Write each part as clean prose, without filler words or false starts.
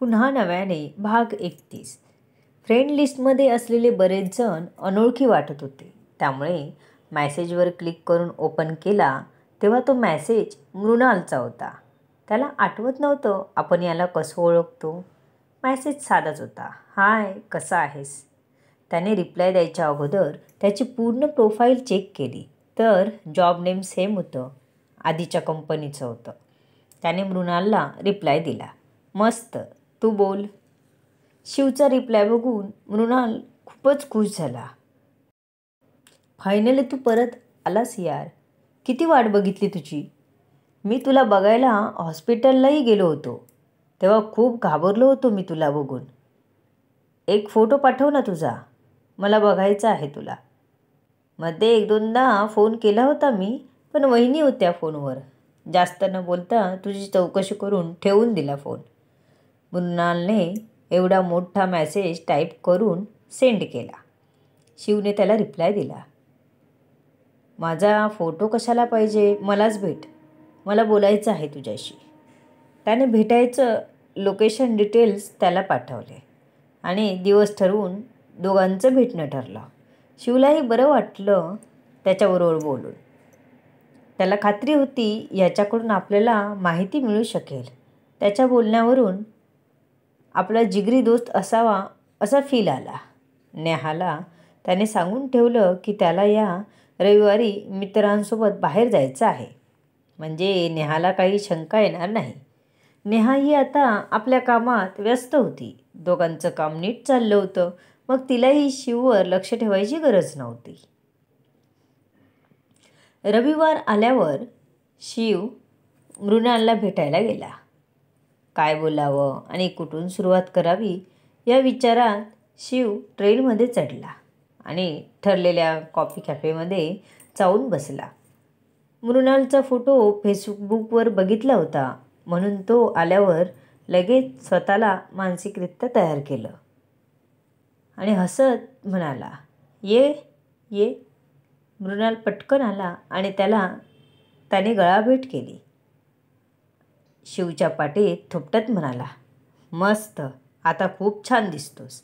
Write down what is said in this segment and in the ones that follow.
पुन्हा नव्याने भाग 31. फ्रेंड लिस्टमध्ये असलेले बरेच जण अनोळखी वाटत होते. त्यामुळे मॅसेजवर क्लिक करून ओपन केला तेव्हा तो मॅसेज मृणालचा होता. त्याला आठवत नव्हतं आपण याला कसं ओळखतो. मॅसेज साधाच होता, हाय कसा आहेस. त्याने रिप्लाय द्यायच्या अगोदर त्याची पूर्ण प्रोफाईल चेक केली तर जॉब नेम सेम होतं, आधीच्या कंपनीचं होतं. त्याने मृणालला रिप्लाय दिला, मस्त तू बोल. शिवचा रिप्लाय बघून मृणाल खूपच खुश झाला. फायनली तू परत आलास यार, किती वाट बघितली तुझी. मी तुला बघायला हॉस्पिटललाही गेलो होतो, तेव्हा खूप घाबरलो होतो मी तुला बघून. एक फोटो पाठव ना तुझा, मला बघायचा आहे तुला. मध्ये एक दोनदा फोन केला होता मी, पण वहिनी होत्या फोनवर. जास्त न बोलता तुझी चौकशी करून ठेवून दिला फोन. मृणालने एवढा मोठा मॅसेज टाईप करून सेंड केला. शिवने त्याला रिप्लाय दिला, माझा फोटो कशाला पाहिजे, मलाच भेट, मला बोलायचं आहे तुझ्याशी. त्याने भेटायचं लोकेशन डिटेल्स त्याला पाठवले आणि दिवस ठरवून दोघांचं भेटणं ठरलं. शिवलाही बरं वाटलं त्याच्याबरोबर बोलून. त्याला खात्री होती याच्याकडून आपल्याला माहिती मिळू शकेल. त्याच्या बोलण्यावरून आपला जिगरी दोस्त असावा असा फील आला. नेहाला त्याने सांगून ठेवलं की त्याला या रविवारी मित्रांसोबत बाहेर जायचं आहे. म्हणजे नेहाला काही शंका येणार नाही. नेहाही आता आपल्या कामात व्यस्त होती. दोघांचं काम नीट चाललं होतं, मग तिलाही शिववर लक्ष ठेवायची गरज नव्हती. रविवार आल्यावर शिव मृणालला भेटायला गेला. काय बोलावं आणि कुठून सुरुवात करावी या विचारात शिव ट्रेनमध्ये चढला आणि ठरलेल्या कॉफी कॅफेमध्ये जाऊन बसला. मृणालचा फोटो फेसबुकवर बघितला होता म्हणून तो आल्यावर लगेच स्वतःला मानसिकरित्या तयार केलं आणि हसत म्हणाला, ये ये. मृणाल पटकन आला आणि त्याने गळाभेट केली. शिवच्या पाठीत थोपटत म्हणाला, मस्त, आता खूप छान दिसतोस.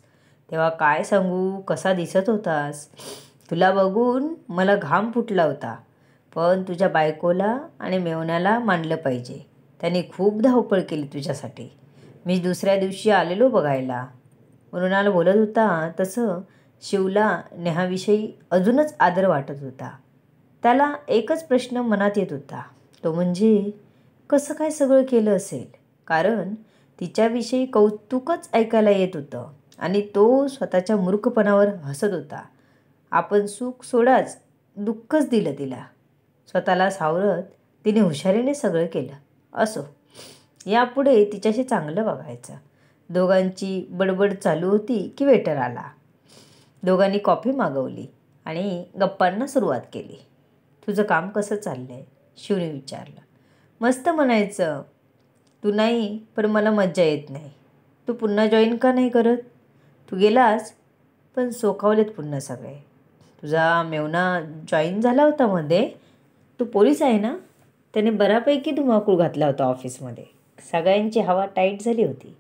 तेव्हा काय सांगू, कसा दिसत होतास. तुला बघून मला घाम फुटला होता. पण तुझ्या बायकोला आणि मेवण्याला मानलं पाहिजे. त्यांनी खूप धावपळ केली तुझ्यासाठी. मी दुसऱ्या दिवशी आलेलो बघायला. मृणाल बोलत होता तसं शिवला नेहाविषयी अजूनच आदर वाटत होता. त्याला एकच प्रश्न मनात येत होता, तो म्हणजे कसं काय सगळं केलं असेल. कारण तिच्याविषयी कौतुकच ऐकायला येत होतं आणि तो स्वतःच्या मूर्खपणावर हसत होता. आपण सुख सोडाच, दुःखच दिलं तिला. स्वतःला सावरत तिने हुशारीने सगळं केलं. असो, यापुढे तिच्याशी चांगलं वागायचं. दोघांची बडबड चालू होती की वेटर आला. दोघांनी कॉफी मागवली आणि गप्पांना सुरुवात केली. तुझं काम कसं चाललंय, शिवने विचारलं. मस्त म्हणायचं. तू नाही पण मला मज्जा येत नाही. तू पुन्हा जॉईन का नाही करत. तू गेलास पण सोकावलेत पुन्हा सगळे. तुझा मेवना जॉईन झाला होता मध्ये, तू पोलीस आहे ना. त्याने बऱ्यापैकी धुमाकूळ घातला होता ऑफिसमध्ये. सगळ्यांची हवा टाईट झाली होती.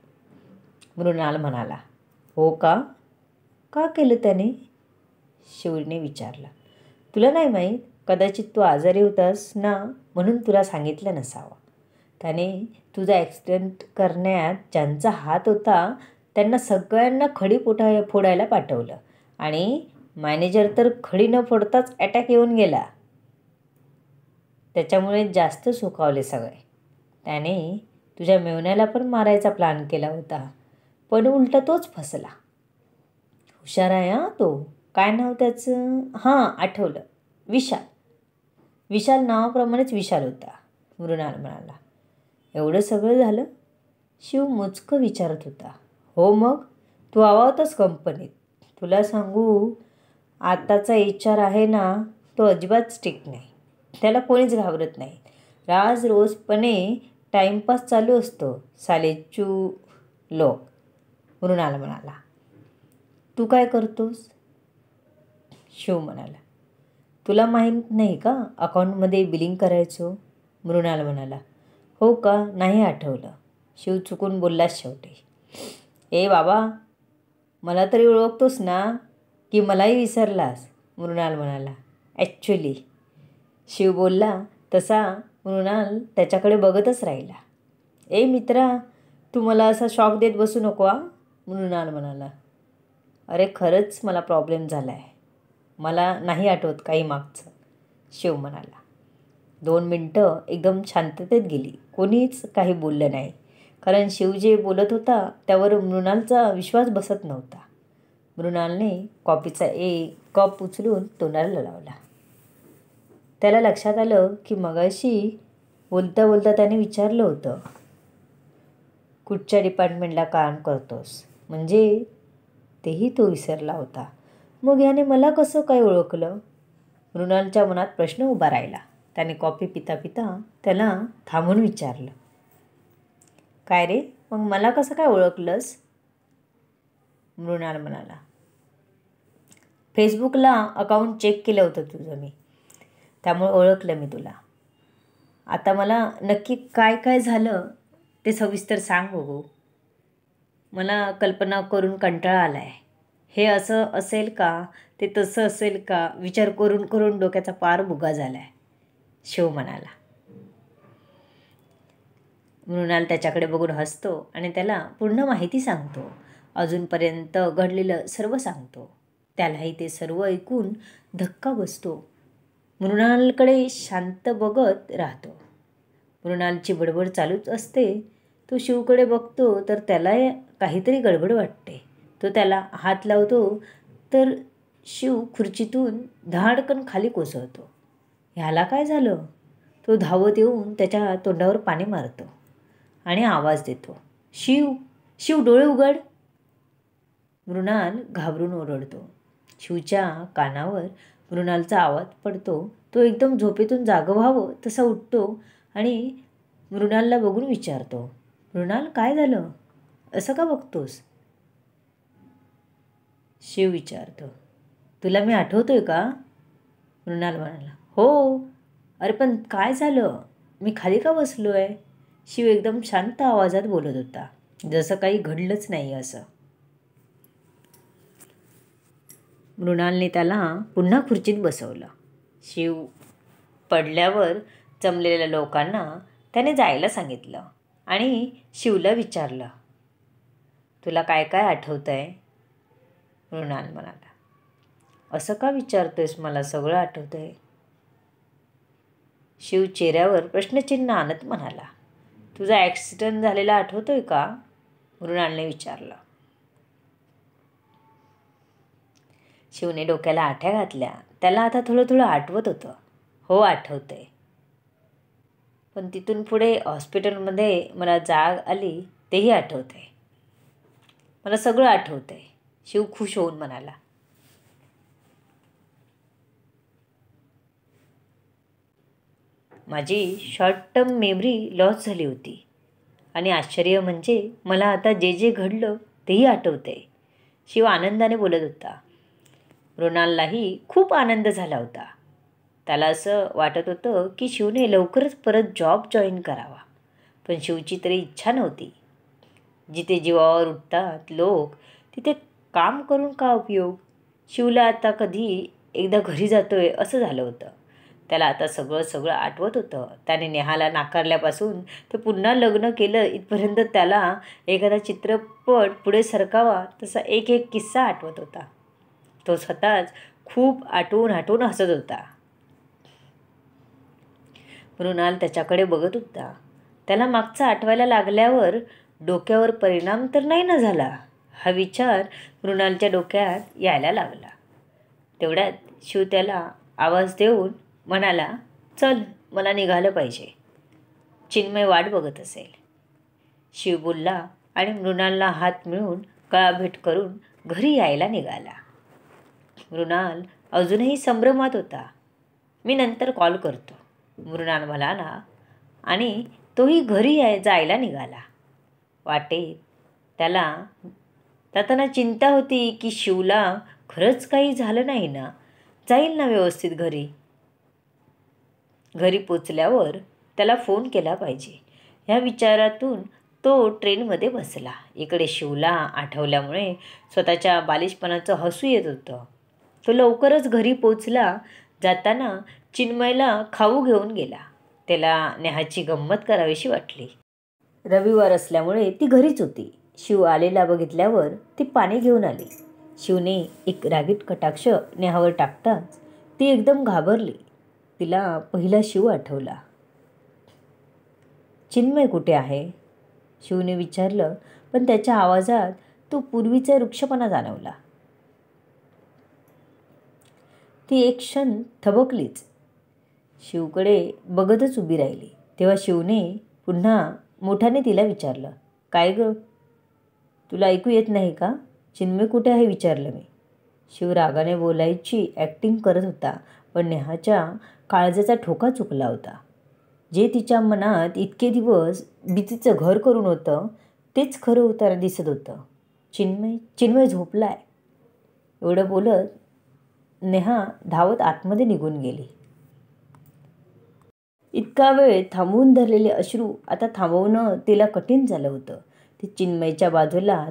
मृणाल म्हणाला, हो का, का केलं त्याने, शिवने विचारलं. तुला नाही माहीत, कदाचित तू आजारी होतास ना म्हणून तुला सांगितलं नसावं. त्याने तुझा ॲक्सिडेंट करण्यात ज्यांचा हात होता त्यांना सगळ्यांना खडी फोडायला पाठवलं आणि मॅनेजर तर खडी न फोडताच अटॅक येऊन गेला. त्याच्यामुळे जास्त सुखावले सगळे. त्याने तुझ्या मेवण्याला पण मारायचा प्लॅन केला होता, पण उलटा तोच फसला. हुशार आहे हा तो. काय नाव त्याचं, हां आठवलं, विशाल. विशाल नावाप्रमाणेच विशाल होता, मृणाल म्हणाला. एवढं सगळं झालं, शिव मोजकं विचारत होता. हो मग, तू हवा होतास कंपनीत. तुला सांगू, आताचा HR आहे ना, तो अजिबात स्ट्रिक्ट नाही. त्याला कोणीच घाबरत नाही. रोजपणे टाईमपास चालू असतो. सालेचू लोक, मृणाल म्हणाला. तू काय करतोस, शिव म्हणाला. तुला माहीत नाही का अकाउंटमध्ये बिलिंग करायचो, मृणाल म्हणाला. हो का, नाही आठवलं, शिव चुकून बोललास शेवटी. ए बाबा, मला तरी ओळखतोस ना की मलाही विसरलास? मृणाल म्हणाला. ॲक्च्युली, शिव बोलला तसा मृणाल त्याच्याकडे बघतच राहिला. ए मित्रा, तू मला असा शॉक देत बसू नको हा, मृणाल म्हणाला. अरे खरंच मला प्रॉब्लेम झाला आहे. मला नाही आठवत काही मागचं, शिव म्हणाला. 2 मिनटं एकदम शांततेत गेली. कोणीच काही बोललं नाही, कारण शिव जे बोलत होता त्यावर मृणालचा विश्वास बसत नव्हता. मृणालने कॉफीचा एक कप उचलून तोंडाला लावला. त्याला लक्षात आलं की मगाशी बोलता बोलता त्याने विचारलं होतं, कुठच्या डिपार्टमेंटला काम करतोस? म्हणजे तेही तो विसरला होता. मग याने मला कसं काय ओळखलं? मृणालच्या मनात प्रश्न उभा राहिला. त्याने कॉफी पिता पिता त्याला थांबून विचारलं, काय रे, मग मला कसं काय ओळखलंस? मृणाल म्हणाला, फेसबुकला अकाउंट चेक केलं होतं तुझं मी, त्यामुळे ओळखलं मी तुला. आता मला नक्की काय काय झालं ते सविस्तर सांग बघू. मला कल्पना करून कंटाळा आला आहे. हे असं असेल का, ते तसं असेल का, विचार करून करून डोक्याचा पार भुगा झाला आहे, शिव म्हणाला. मृणाल त्याच्याकडे बघून हसतो आणि त्याला पूर्ण माहिती सांगतो. अजूनपर्यंत घडलेलं सर्व सांगतो. त्यालाही ते सर्व ऐकून धक्का बसतो. मृणालकडे शांत बघत राहतो. मृणालची बडबड चालूच असते. तो शिवकडे बघतो तर त्याला काहीतरी गडबड वाटते. तो त्याला हात लावतो तर शिव खुर्चीतून धाडकन खाली कोसळतो. ह्याला काय झालं? तो धावत येऊन त्याच्या तोंडावर पाणी मारतो आणि आवाज देतो, शिव, शिव, डोळे उघड. मृणाल घाबरून ओरडतो. शिवच्या कानावर मृणालचा आवाज पडतो. तो एकदम झोपेतून जागं व्हावं तसा उठतो आणि मृणालला बघून विचारतो, मृणाल काय झालं? असं का बघतोस? शिव विचारतो, तुला मी आठवतोय का? मृणाल म्हणाला, हो. अरे पण काय झालं? मी खाली का बसलो आहे? शिव एकदम शांत आवाजात बोलत होता, जसं काही घडलंच नाही असं. मृणालने त्याला पुन्हा खुर्चीत बसवलं. शिव पडल्यावर जमलेल्या लोकांना त्याने जायला सांगितलं आणि शिवला विचारलं, तुला काय काय आठवतं आहे? मृणाल म्हणाला, असं का विचारतोयस? मला सगळं आठवतं आहे. शिव चेहऱ्यावर प्रश्नचिन्ह आणत म्हणाला, तुझा ॲक्सिडेंट झालेला आठवतोय का? मृणालने विचारलं. शिवने डोक्याला आठ्या घातल्या. त्याला आता थोडं थोडं आठवत होतं. हो आठवतंय. पण तिथून पुढे हॉस्पिटलमध्ये मला जाग आली तेही आठवतंय. मला सगळं आठवतंय, शिव खुश होऊन म्हणाला. माझी शॉर्ट टर्म मेमरी लॉस झाली होती आणि आश्चर्य म्हणजे मला आता जे जे घडलं तेही आठवतंय, शिव आनंदाने बोलत होता. मृणाललाही खूप आनंद झाला होता. त्याला असं वाटत होतं की शिवने लवकरच परत जॉब जॉईन करावा. पण शिवची तरी इच्छा नव्हती. जिथे जीवावर उठतात लोक तिथे काम करून का उपयोग? शिवला आता कधी एकदा घरी जातोय असं झालं होतं. त्याला आता सगळं सगळं आठवत होतं. त्याने नेहाला नाकारल्यापासून ते पुन्हा लग्न केलं इथपर्यंत त्याला एखादा चित्रपट पुढे सरकावा तसा एक एक किस्सा आठवत होता. तो स्वतःच खूप आठवून आठवून हसत होता. मृणाल त्याच्याकडे बघत होता. त्याला मागचं आठवायला लागल्यावर डोक्यावर परिणाम तर नाही ना झाला, हा विचार मृणालच्या डोक्यात यायला लागला. तेवढ्यात शिव त्याला आवाज देऊन म्हणाला, चल मला निघालं पाहिजे. चिन्मय वाट बघत असेल. शिव बोलला आणि मृणालला हात मिळून गळाभेट करून घरी यायला निघाला. मृणाल अजूनही संभ्रमात होता. मी नंतर कॉल करतो, मृणाल म्हणाला आणि तोही घरी जायला निघाला. वाटेत त्याला जाताना चिंता होती की शिवला खरंच काही झालं नाही ना, जाईल ना व्यवस्थित घरी. घरी पोचल्यावर त्याला फोन केला पाहिजे ह्या विचारातून तो ट्रेनमध्ये बसला. इकडे शिवला आठवल्यामुळे स्वतःच्या बालिशपणाचं हसू येत होतं. तो लवकरच घरी पोचला. जाताना चिन्मयला खाऊ घेऊन गेला. त्याला नेहाची गंमत करावीशी वाटली. रविवार असल्यामुळे ती घरीच होती. शिव आलेला बघितल्यावर ती पाणी घेऊन आली. शिवने एक रागीट कटाक्ष नेहावर टाकताच ती एकदम घाबरली. तिला पहिला शिव आठवला. चिन्मय कुठे आहे? शिवने विचारलं, पण त्याच्या आवाजात तो पूर्वीचा वृक्षपणा जाणवला. ती एक क्षण थबकलीच. शिवकडे बघतच उभी राहिली. तेव्हा शिवने पुन्हा मोठ्याने तिला विचारलं, काय गं, तुला ऐकू येत नाही का? चिन्मय कुठे आहे विचारलं मी. शिव रागाने बोलायची ॲक्टिंग करत होता, पण नेहाच्या काळजाचा ठोका चुकला होता. जे तिच्या मनात इतके दिवस भीतीचं घर करून होतं तेच खरं होताना दिसत होतं. चिन्मय झोपलाय. एवढं बोलत नेहा धावत आतमध्ये निघून गेली. इतका वेळ थांबवून धरलेले अश्रू आता थांबवणं तिला कठीण झालं होतं. ती चिन्मयच्या बाजूला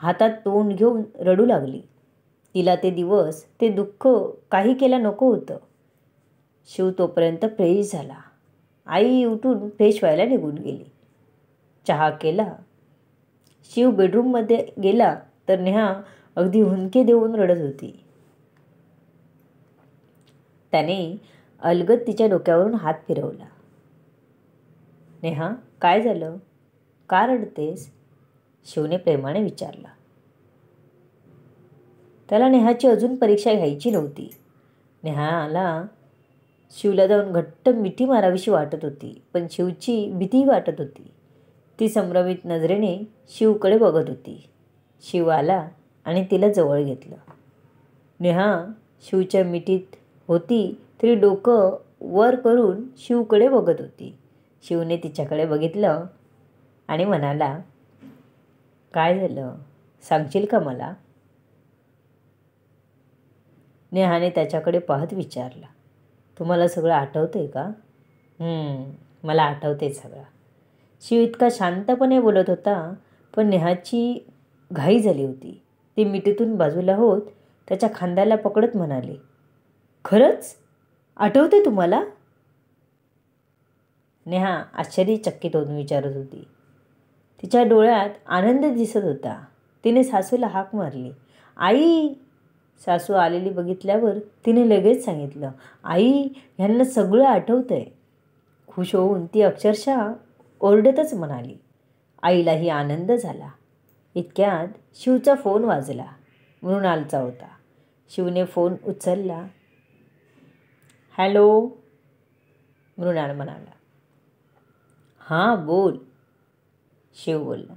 हातात तोंड घेऊन रडू लागली. तिला ते दिवस, ते दुःख काही केलं नको होतं. शिव तोपर्यंत फ्रेश झाला. आई उठून फ्रेश व्हायला निघून गेली. चहा केला. शिव बेडरूममध्ये गेला तर नेहा अगदी हुंदके देऊन रडत होती. त्याने अलगद तिच्या डोक्यावरून हात फिरवला. नेहा, काय झालं? का रडतेस? शिवने प्रेमाने विचारला. त्याला नेहाची अजून परीक्षा घ्यायची नव्हती. नेहाला शिवला जाऊन घट्ट मिठी मारावीशी वाटत होती, पण शिवची भीतीही वाटत होती. ती संभ्रमित नजरेने शिवकडे बघत होती. शिव आला आणि तिला जवळ घेतलं. नेहा शिवच्या मिठीत होती तरी डोकं वर करून शिवकडे बघत होती. शिवने तिच्याकडे बघितलं आणि म्हणाला, काय झालं, सांगशील का मला? नेहाने त्याच्याकडे पाहत विचारलं, तुम्हाला सगळं आठवतंय का? मला आठवतंय सगळं. शिव इतका शांतपणे बोलत होता, पण नेहाची घाई झाली होती. ती मिठीतून बाजूला होत त्याच्या खांद्याला पकडत म्हणाली, खरंच आठवते तुम्हाला? नेहा आश्चर्यचकित होऊन विचारत होती. तिच्या डोळ्यात आनंद दिसत होता. तिने सासूला हाक मारली, आई. सासू आलेली बघितल्यावर तिने लगेच सांगितलं, आई, ह्यांना सगळं आठवतंय. खुश होऊन ती अक्षरशः ओरडतच म्हणाली. आईलाही आनंद झाला. इतक्यात शिवचा फोन वाजला. मृणालचा होता. शिवने फोन उचलला. हॅलो, मृणाल म्हणाला. हां बोल, शिव बोलला.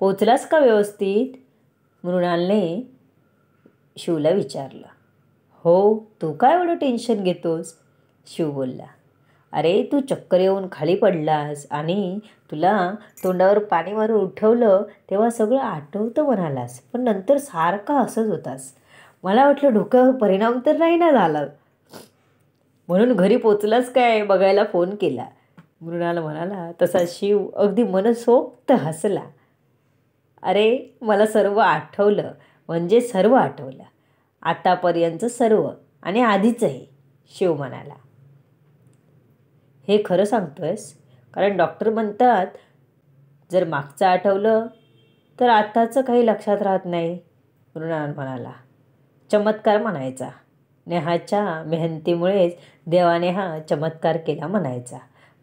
पोचलास का व्यवस्थित? मृणालने शिवला विचारलं. हो, तू काय एवढं टेन्शन घेतोस? शिव बोलला. अरे, तू चक्कर येऊन खाली पडलास आणि तुला तोंडावर पाणी मारून उठवलं तेव्हा सगळं आठवतं म्हणालास, पण नंतर सारखा हसत होतास. मला वाटलं डोक्यावर परिणाम तर नाही ना झाला, म्हणून घरी पोचलास काय बघायला फोन केला. मृणाल म्हणाला. तसा शिव अगदी मनसोक्त हसला. अरे, मला सर्व आठवलं, म्हणजे सर्व आठवलं, आतापर्यंतचं सर्व आणि आधीचंही, शिव म्हणाला. हे खरं सांगतोयस? कारण डॉक्टर म्हणतात जर मागचं आठवलं तर आताचं काही लक्षात राहत नाही, मृणाल म्हणाला. चमत्कार म्हणायचा. नेहाच्या मेहनतीमुळेच देवाने हा चमत्कार केला म्हणायचा.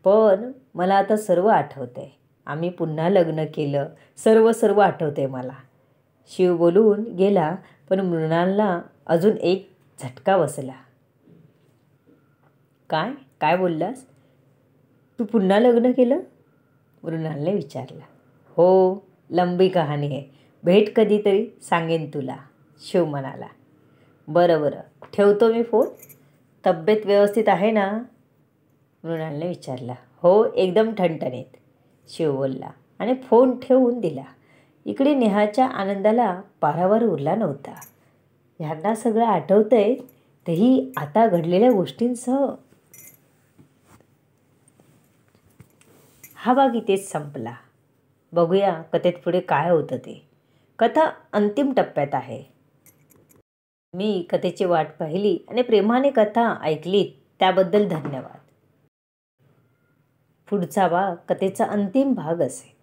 पण मला आता सर्व आठवतंय. आम्ही पुन्हा लग्न केलं, सर्व आठवतंय मला. शिव बोलून गेला, पण मृणालला अजून एक झटका बसला. काय बोललास? तू पुन्हा लग्न केलं? मृणालने विचारलं. हो, लंबी कहाणी आहे. भेट कधीतरी सांगेन तुला, शिव म्हणाला. बरं, ठेवतो मी फोन. तब्येत व्यवस्थित आहे ना? मृणालने विचारला. हो, एकदम ठणठणीत, शिव बोलला आणि फोन ठेवून दिला. इकडे नेहाच्या आनंदाला पारावर उरला नव्हता. ह्यांना सगळं आठवतंय, तेही आता घडलेल्या गोष्टींसह. हा भाग इथेच संपला. बघूया कथेत पुढे काय होतं ते. कथा अंतिम टप्प्यात आहे. मी कथेची वाट पाहिली आणि प्रेमाने कथा ऐकलीत त्याबद्दल धन्यवाद. पुढचा भाग कथेचा अंतिम भाग असेल.